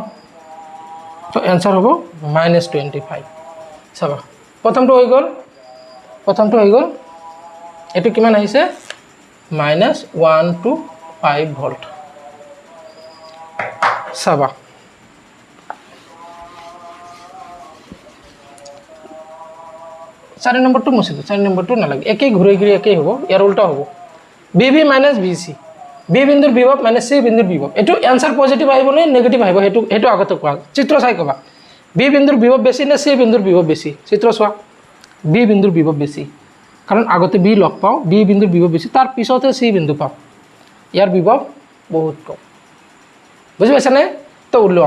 তো आंसर হ'ব -25 চাবা প্ৰথমটো হৈ গল এটো কিমান আহিছে -1 to 5 ভোল্ট চাবা 4 নম্বৰটো মুছি দিও 4 নম্বৰটো নালাগে একেই ঘূৰি একেই হ'ব ইয়াৰ উল্টা হ'ব BB - BC বি বিন্দুৰ বিভৱ - সি বিন্দুৰ বিভৱ এটো आंसर পজিটিভ আহিব নে নেগেটিভ আহিব হেতু আগতে কোৱা চিত্ৰ চাই কবা বি বিন্দুৰ বিভৱ বেছি নে সি বিন্দুৰ বিভৱ বেছি চিত্ৰ চোৱা বি বিন্দুৰ বিভৱ বেছি কাৰণ আগতে বি লগ পাও বি বিন্দুৰ বিভৱ বেছি তাৰ পিছতে সি বিন্দু পাও ইয়াৰ বিভৱ বহুত কম বুঝি পাইছা নে তো উল্লো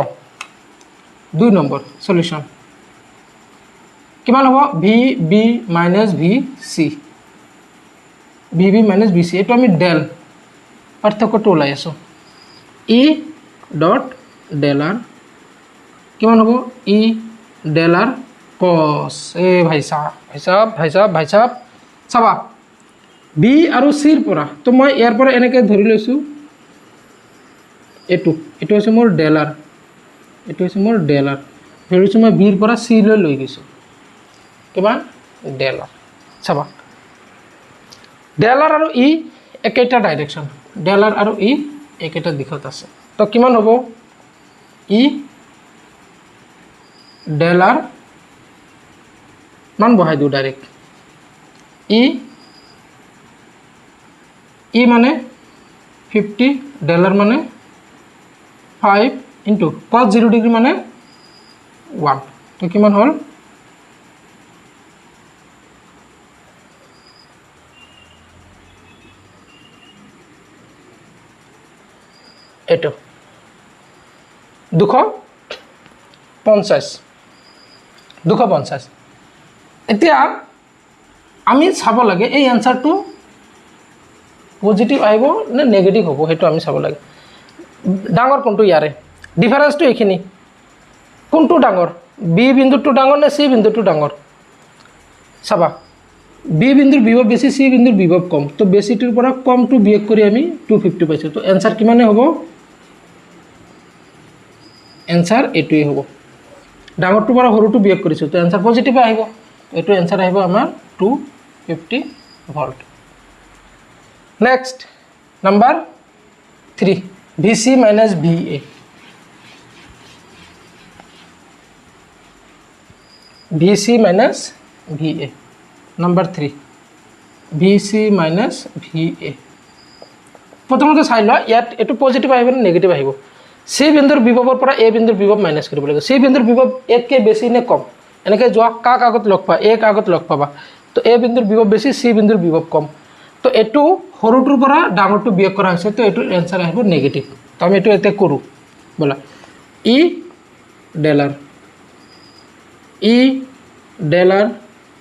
2 নম্বৰ সলিউশন কিমান হ'ব VB - VC VB - VC এটো আমি ডেল পাৰ্থক্যটো ওলাই আছো ই ডট ডেল আৰ কিমান হ'ব ই ডেল আৰ cos এ ভাই সাহেব চাবা বি আৰু সিৰ পৰা তো মই ইয়াৰ পৰা এনেকৈ ধৰি লৈছো এটো হৈছে মোৰ ডেল আৰ ধৰিছো মই বিৰ পৰা সি লৈ গৈছো কিমান ডেল আৰ চাবা ডেল আৰ আৰু ই একেটা ডাইৰেকশন ডেল আৰ আৰু ই একেটা দিশত আছে তো কিমান হ'ব ই ডেল আৰ মান বহাই দিও ডাইৰেক্ট ই মানে 50 ডেল আৰ মানে 5 into cos 0 degree মানে 1 তো কিমান হল এটো 250 এতিয়া আমি চাব লাগে এই आंसरটো পজিটিভ আহিব নে নেগেটিভ হ'ব হেতু আমি চাব লাগে ডাঙৰ কোনটো ইয়াৰে ডিফাৰেন্সটো এখিনি কোনটো ডাঙৰ বি বিন্দুটো ডাঙৰ নে সি বিন্দুটো ডাঙৰ চাবা বি বিন্দুৰ বিভৱ বেছি সি বিন্দুৰ বিভৱ কম তো বেছিটোৰ পৰা কমটো বিয়োগ কৰি আমি 250 পাইছো তো आंसर কিমানে হ'ব आंसर এটোই হ'ব ডাঙৰটো পৰা সৰুটো বিয়োগ কৰিছো তো आंसर পজিটিভ আহিব এটো आंसर আহিব আমাৰ 250 volt next number 3 VC - VA VC minus VA। Number 3 VC minus VA। প্ৰথমতে চাই লোৱা ইয়াত এইটো পজিটিভ আহিব নে নেগেটিভ আহিব। C বিন্দুৰ বিভৱৰ পৰা A বিন্দুৰ বিভৱ মাইনাছ কৰিব লাগিব। C বিন্দুৰ বিভৱ 1 কে বেছি নে কম, এনেকৈ যোৱা কাক আগত লগ পা, A আগত লগ পাবা। তো A বিন্দুৰ বিভৱ বেছি, C বিন্দুৰ বিভৱ কম। তো এইটো সৰুটোৰ পৰা ডাঙৰটো বিয়োগ কৰা হৈছে, তো এইটোৰ এনচাৰ আহিব নেগেটিভ। তো আমি এইটো এতিয়া কৰোঁ ব'লা। E ডেলাৰ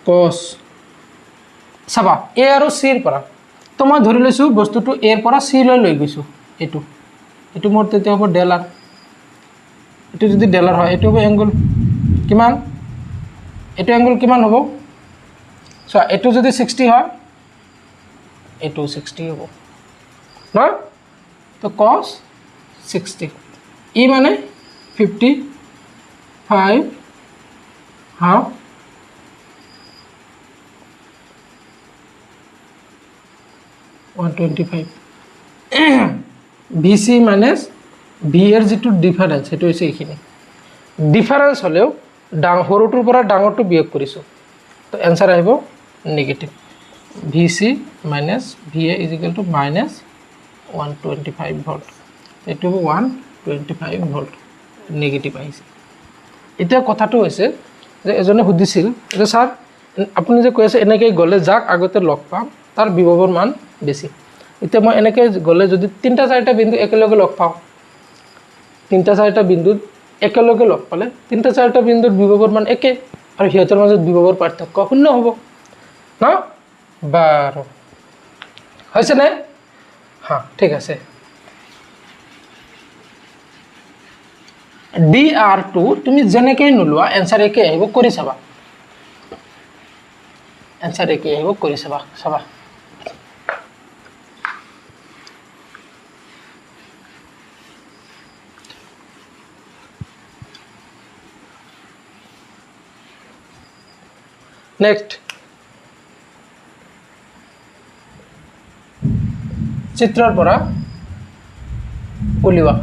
কছ চাবা A আৰু C ৰ পৰা। তো মই ধৰি লৈছোঁ বস্তুটো A ৰ পৰা C লৈ গৈছোঁ। এইটো মোৰ তেতিয়া হ'ব ডেলাৰ। এইটো যদি ডেলাৰ হয় এইটো হ'ব এংগুল কিমান, এইটো এংগুল কিমান হ'ব চোৱা। এইটো যদি 60 হয় এইটো 60 হ'ব নহয়। তো কছ 60 ই মানে 55 হাফ VC মাইনাছ VA যিটো ডিফাৰেঞ্চ সেইটো হৈছে এইখিনি। ডিফাৰেঞ্চ হ'লেও সৰুটোৰ পৰা ডাঙৰটো বিয়োগ কৰিছোঁ, তো এনচাৰ আহিব negative. VC minus VA is equal to minus 125 volt. এইটো হ'ব 125 ভল্ট, নেগেটিভ আহিছে। এতিয়া কথাটো হৈছে যে এজনে সুধিছিল যে ছাৰ আপুনি যে কৈ আছে এনেকৈ গ'লে যাক আগতে লগ পাম তাৰ বিভৱৰ মান বেছি। এতিয়া মই এনেকৈ গ'লে যদি 3-4টা বিন্দু একেলগে লগ পাওঁ, 3-4টা বিন্দুত একেলগে লগ পালে 3-4টা বিন্দুৰ বিভৱৰ মান একে আৰু সিহঁতৰ মাজত বিভৱৰ পাৰ্থক্য 0 হ'ব ন। বাৰু হৈছেনে? হা ঠিক আছে। DR2 তুমি যেনেকৈ নোলোৱা এনচাৰ একে আহিব, কৰি চাবা। এনচাৰ একে আহিব, কৰি চাবা। চাবা নেক্সট চিত্ৰৰ পৰা উলিওৱা।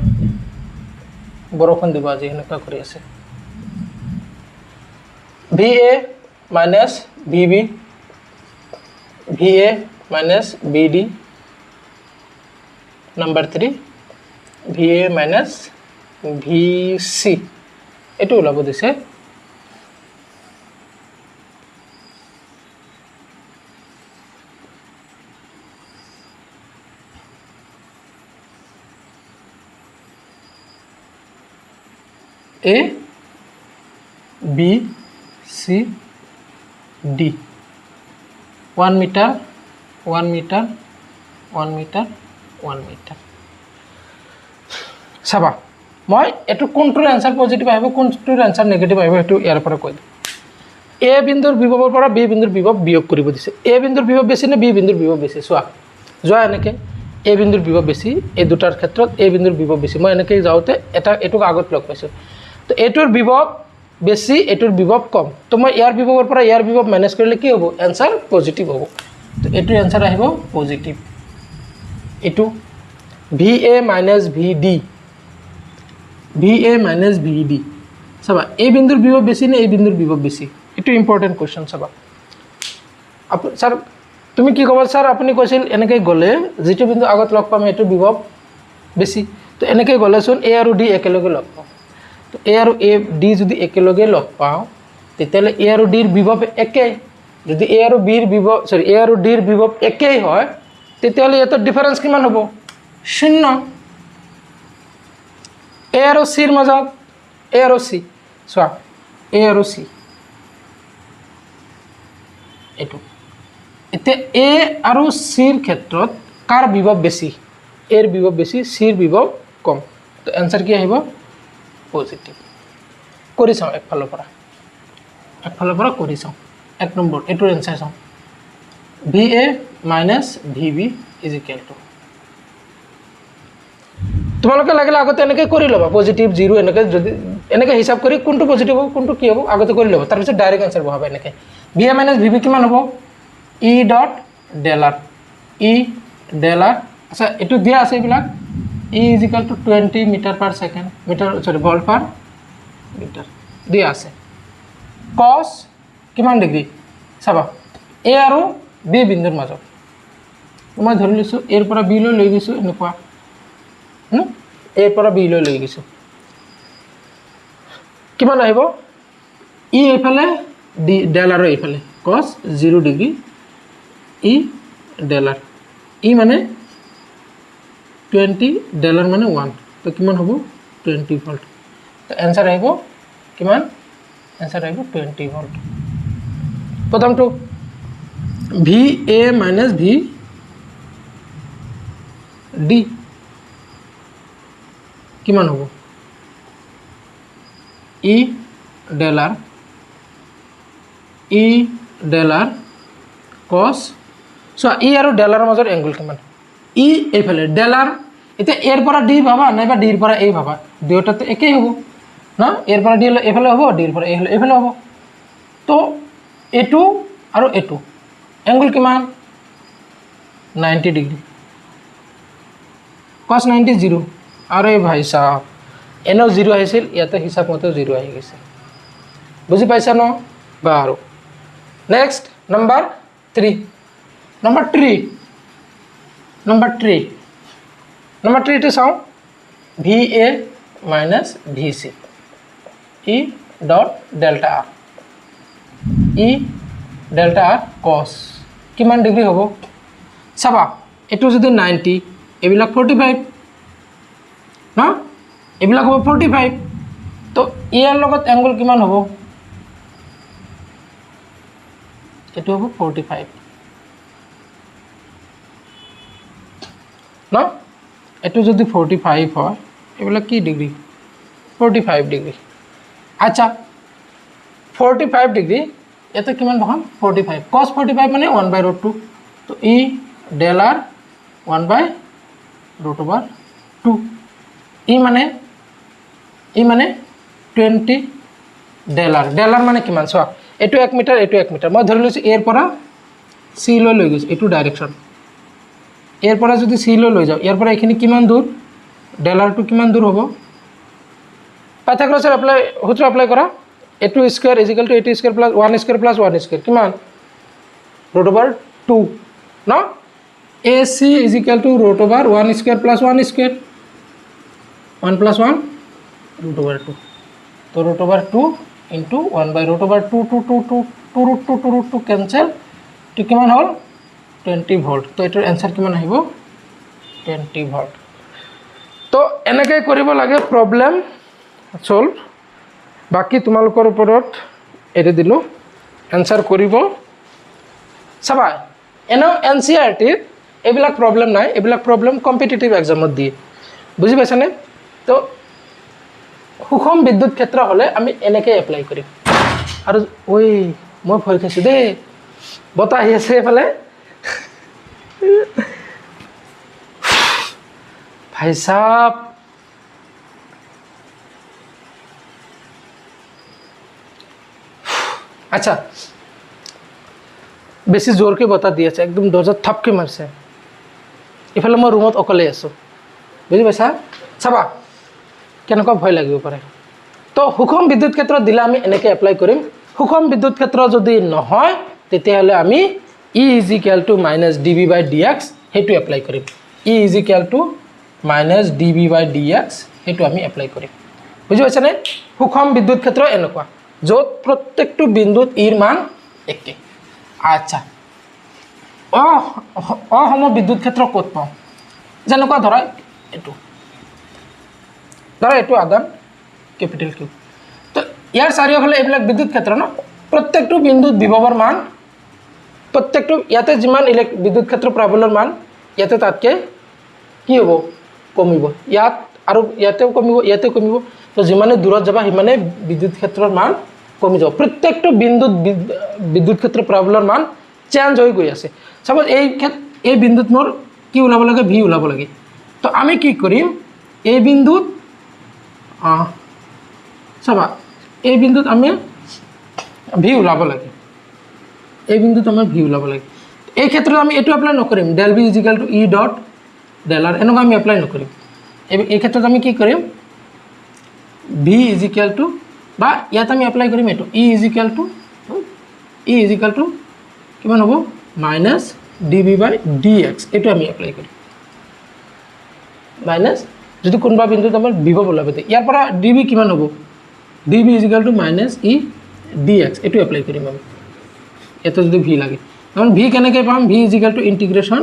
বৰষুণ দিব আজি এনেকুৱা কৰি আছে। VA minus VB, VA minus BD। Number 3 VA minus VC এইটো ওলাব দিছে। A B C D 1 metre 1 metre 1 metre 1 metre. চাবা মই এইটো কোনটোৰ এনচাৰ পজিটিভ আহিব কোনটোৰ এনচাৰ নেগেটিভ আহিব সেইটো ইয়াৰ পৰা কৈ দিম। A বিন্দুৰ বিভৱৰ পৰা B বিন্দুৰ বিভৱ বিয়োগ কৰিব দিছে। A বিন্দুৰ বিভৱ বেছি নে B বিন্দুৰ বিভৱ বেছি চোৱা। যোৱা এনেকৈ A বিন্দুৰ বিভৱ বেছি, এই দুটাৰ ক্ষেত্ৰত A বিন্দুৰ বিভৱ বেছি। মই এনেকৈ যাওঁতে এইটোক আগত লগ পাইছোঁ। তো এইটোৰ বিভৱ বেছি, এইটোৰ বিভৱ কম। তো মই ইয়াৰ বিভৱৰ পৰা ইয়াৰ বিভৱ মেনেজ কৰিলে কি হ'ব, এনচাৰ পজিটিভ হ'ব। তো এইটোৰ এনচাৰ আহিব পজিটিভ। এইটো VA minus VD, VA minus VD চাবা। এই বিন্দুৰ বিভৱ বেছি নে এই বিন্দুৰ বিভৱ বেছি, এইটো ইম্পৰ্টেণ্ট কুৱেশ্যন। চাবা ছাৰ তুমি কি ক'বা ছাৰ, আপুনি কৈছিল এনেকৈ গ'লে যিটো বিন্দু আগত লগ পাম এইটো বিভৱ বেছি। তো এনেকৈ গ'লেচোন A আৰু D একেলগে লগ পাওঁ। তো A আৰু D যদি একেলগে লগ পাওঁ তেতিয়াহ'লে A আৰু D ৰ বিভৱ একেই। যদি A আৰু B ৰ বিভৱ A আৰু D ৰ বিভৱ একেই হয় তেতিয়াহ'লে ইয়াৰ ডিফাৰেঞ্চ কিমান হ'ব, 0। A আৰু C ৰ মাজত A আৰু C চোৱা, A আৰু C এইটো। এতিয়া A আৰু C ৰ ক্ষেত্ৰত কাৰ বিভৱ বেছি, A ৰ বিভৱ বেছি, C ৰ বিভৱ কম। তো এনচাৰ কি আহিব পজিটিভ। কৰি চাওঁ একফালৰ পৰা কৰি চাওঁ। 1 নম্বৰ এইটোৰ এনচাৰ চাওঁ। VA minus VB is equal two, তোমালোকে লাগিলে আগতে এনেকৈ কৰি ল'বা, পজিটিভ 0 এনেকৈ যদি এনেকৈ হিচাপ কৰি কোনটো পজিটিভ হ'ব কোনটো কি হ'ব আগতে কৰি ল'বা, তাৰপিছত ডাইৰেক্ট এনচাৰ বহাবা। এনেকৈ VA মাইনাছ VB কিমান হ'ব, E dot del R, E del R. আচ্ছা এইটো দিয়া আছে এইবিলাক, E is equal to 20 metre per second, volt per metre দিয়া আছে। কস কিমান ডিগ্ৰী চাবা এ আৰু বি বিন্দুৰ মাজত মই ধৰি লৈছোঁ এৰ পৰা বি লৈ গৈছোঁ এনেকুৱা এৰ পৰা বি লৈ গৈছোঁ কিমান আহিব ই এইফালে ডি ডেল আৰু এইফালে কস 0 ডিগ্ৰী ই ডেল আৰ ই মানে 20 ডেল আৰ মানে 1 তো কিমান হ'ব 20 ভোল্ট তো এনসাৰ আহিব কিমান এনসাৰ আহিব 20 ভোল্ট প্ৰথমটো V A minus V D কিমান হ'ব ই ডেল আৰ কস সো ই আৰু ডেল আৰৰ মাজৰ এংগল কিমান ই এইফালে ডেল আৰ এতিয়া এৰ পৰা ডি ভাবা নাইবা ডিৰ পৰা এই ভাবা দুয়োটাতে একেই হ'ব না এৰ পৰা ডি এইফালে হ'ব ডিৰ পৰা এইফালে হ'ব তো এটু আৰু এটু এংগল কিমান 90 ডিগ্ৰী cos 90 0 আরে ভাই সাহেব এনেও 0 আহিছিল ইয়াতে হিসাব মতে 0 আহি গৈছে বুজি পাইছা ন বাৰু নেক্সট নাম্বার 3 নাম্বার 3 টো চাও V A minus V C E dot delta R cos কিমান ডিগ্ৰী হ'ব চাবা এটো যদি 90 এবিলাক 45 না এবিলাক হ'ব 45 তো ইয়াৰ লগত এংগল কিমান হ'ব এটো হ'ব 45 না এটো যদি 45 হয় এবিলাক কি ডিগ্ৰী 45 ডিগ্ৰী আচ্ছা 45 ডিগ্ৰী এতে কিমান বহাম 45 cos 45 মানে 1/√2 তো ই ডেল আৰ 1/√2 ই মানে 20 ডেল আৰ মানে কিমান চোৱা এটো 1 মিটাৰ এটো 1 মিটাৰ মই ধৰি লৈছো এৰ পৰা সি লৈ গৈছো এটো ডাইৰেকশন এৰ পৰা যদি সি লৈ যাও ইয়াৰ পৰা এখিনি কিমান দূৰ ডেল আৰ টু কিমান দূৰ হ'ব পাইথাগোৰাছৰ সূত্ৰ এপ্লাই কৰা a2 square = a2 square + 1 square + 1 square কিমান √2 না ac = √1 স্কয়ার + 1 স্কয়ার 1 + 1 √2 তো √2 * 1/√2 ক্যান্সেল তো কিমান হল 20 ভোল্ট তো এটাৰ आंसर কিমান আহিব 20 ভোল্ট তো এনেকৈ কৰিব লাগে প্ৰবলেম সলভ বাকি তোমালোকৰ ওপৰত এৰি দিলো आंसर কৰিব চাবা এনো এনসিআৰটি এইবিলাক প্ৰবলেম নাই এইবিলাক প্ৰবলেম কম্পিটিটিভ এক্সামত দিয়ে বুজি পাইছানে তো সুষম বিদ্যুৎ ক্ষেত্ৰ হলে আমি এনেকৈ এপ্লাই কৰিম আৰু ওই মই ভয় খাইছো দে বতা আহি আছে এফালে भाई साहब अच्छा बेसि जोर के बता दिया एकदम दर्जा थपके मारছে इफाले मैं रूमत अकले आसो बुझी पाइसा चाबा केनेका भय লাগিব পাৰে তো সুষম বিদ্যুৎ ক্ষেত্ৰ দিলে আমি এনেকৈ এপ্লাই কৰিম সুষম বিদ্যুৎ ক্ষেত্ৰ যদি নহয় তেতিয়াহলে আমি E = -dB/dx হেতু এপ্লাই কৰিম E = -dB/dx হেতু আমি এপ্লাই কৰিম বুজি পাইছা নে সুষম বিদ্যুৎ ক্ষেত্ৰ এনেকুৱা যত প্ৰত্যেকটো বিন্দুত ইৰ মান একে আচ্ছা অসম বিদ্যুৎ ক্ষেত্ৰ ক'ত পাওঁ যেনেকুৱা ধৰা এটো আদান ক্যাপিটাল কিউ তো ইয়াৰ চাৰিওফালে এইবিলাক বিদ্যুৎ ক্ষেত্ৰ ন প্ৰত্যেকটো বিন্দুত বিভৱৰ মান প্ৰত্যেকটো ইয়াতে যিমান বিদ্যুৎ ক্ষেত্ৰ প্ৰাবল্যৰ মান ইয়াতে তাতকে কি হ'ব কমিব ইয়াত আৰু ইয়াতেও কমিব তো যিমানে দূৰত যাবা সিমানে বিদ্যুৎ ক্ষেত্ৰৰ মান কমি যাব প্ৰত্যেকটো বিন্দুত বিদ্যুৎ ক্ষেত্ৰ প্ৰাবল্যৰ মান চেঞ্জ হৈ গৈ আছে সাপোজ এই বিন্দুত মোৰ কি ওলাব লাগে ভি ওলাব লাগে তো আমি কি কৰিম এই বিন্দুত চাবা এই বিন্দুত আমি ভি ওলাব লাগে এই বিন্দুত আমাৰ ভি ওলাব লাগে এই ক্ষেত্ৰত আমি এটো এপ্লাই নকৰিম del v = E dot del r এনেকুৱা আমি এপ্লাই নকৰিম এই ক্ষেত্ৰত আমি কি কৰিম v = বা ইয়াত আমি এপ্লাই কৰিম এইটো ই ইজ ইকুৱেল টু কিমান হ'ব মাইনাছ ডি বি বাই ডি এক্স এইটো আমি এপ্লাই কৰিম মাইনাছ যদি কোনোবা বিন্দুত আমাৰ বিভৱ ওলাব ইয়াৰ পৰা ডি বি কিমান হ'ব D B is equal to minus E D X এইটো এপ্লাই কৰিম আমি ইয়াতে যদি ভি লাগে কাৰণ ভি কেনেকৈ পাম V is equal two integration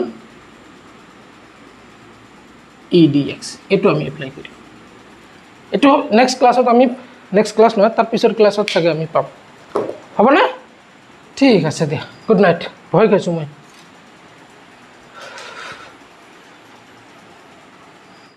E D X এইটো আমি এপ্লাই কৰিম এইটো নেক্সট ক্লাছত আমি নেক্সট ক্লাছ নহয় তাৰ পিছৰ ক্লাছত চাগে আমি পাম হ'বনে ঠিক আছে দিয়া গুড নাইট ভয় খাইছোঁ মই